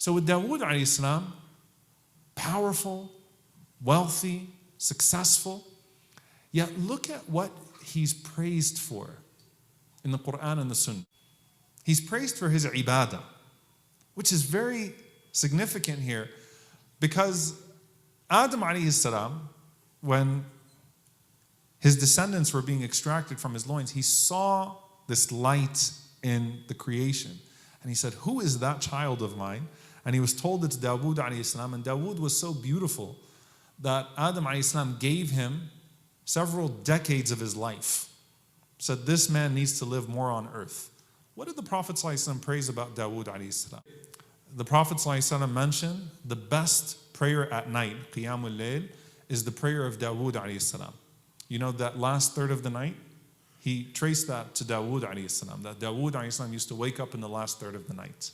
So with Dawud alayhi salam, powerful, wealthy, successful, yet look at what he's praised for in the Quran and the Sunnah. He's praised for his ibadah, which is very significant here, because Adam alayhi salam, when his descendants were being extracted from his loins, he saw this light in the creation. And he said, who is that child of mine? And he was told it's Dawud alayhi salam. And Dawud was so beautiful that Adam alayhi salam gave him several decades of his life. Said, this man needs to live more on earth. What did the Prophet alayhi salam praise about Dawud alayhi salam? The Prophet alayhi salam mentioned the best prayer at night, Qiyamul Layl, is the prayer of Dawud alayhi salam. You know that last third of the night? He traced that to Dawud alayhi salam, that Dawud alayhi salam used to wake up in the last third of the night.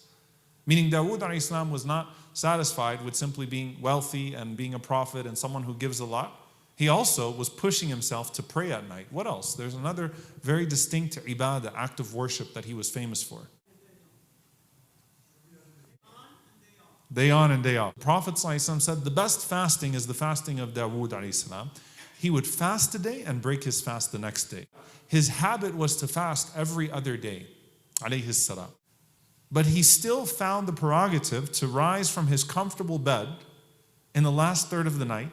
Meaning Dawud alayhi salam was not satisfied with simply being wealthy and being a prophet and someone who gives a lot. He also was pushing himself to pray at night. What else? There's another very distinct ibadah, act of worship that he was famous for. Day on and day off. Prophet ﷺ said the best fasting is the fasting of Dawud alayhi salam. He would fast a day and break his fast the next day. His habit was to fast every other day, alayhi salam. But he still found the prerogative to rise from his comfortable bed in the last third of the night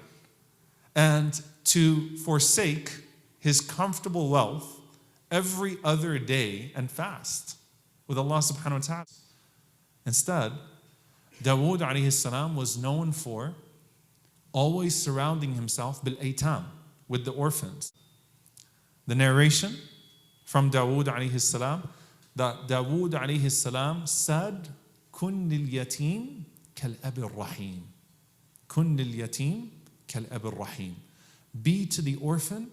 and to forsake his comfortable wealth every other day and fast with Allah subhanahu wa ta'ala. Instead, Dawud alayhi salam was known for always surrounding himself bil-aytam, with the orphans. The narration from Dawud alayhi salam, that Dawud alayhi salam said, Kun lil yatim kal abil rahim. Kun lil yatim kal abil rahim. Be to the orphan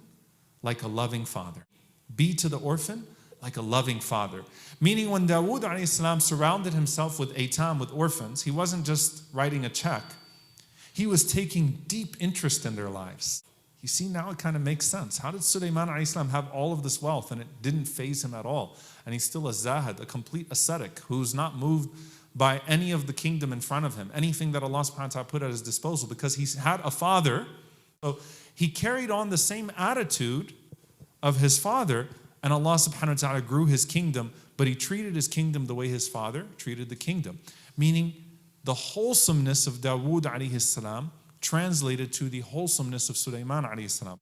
like a loving father. Be to the orphan like a loving father. Meaning when Dawud alayhi salam surrounded himself with aytam, with orphans, he wasn't just writing a check. He was taking deep interest in their lives. You see, now it kind of makes sense. How did Sulaiman alayhi salam have all of this wealth and it didn't faze him at all? And he's still a zahid, a complete ascetic, who's not moved by any of the kingdom in front of him, anything that Allah subhanahu wa ta'ala put at his disposal, because he's had a father. So he carried on the same attitude of his father, and Allah subhanahu wa ta'ala grew his kingdom, but he treated his kingdom the way his father treated the kingdom. Meaning the wholesomeness of Dawud alayhi salam translated to the wholesomeness of Sulaiman alayhi salam.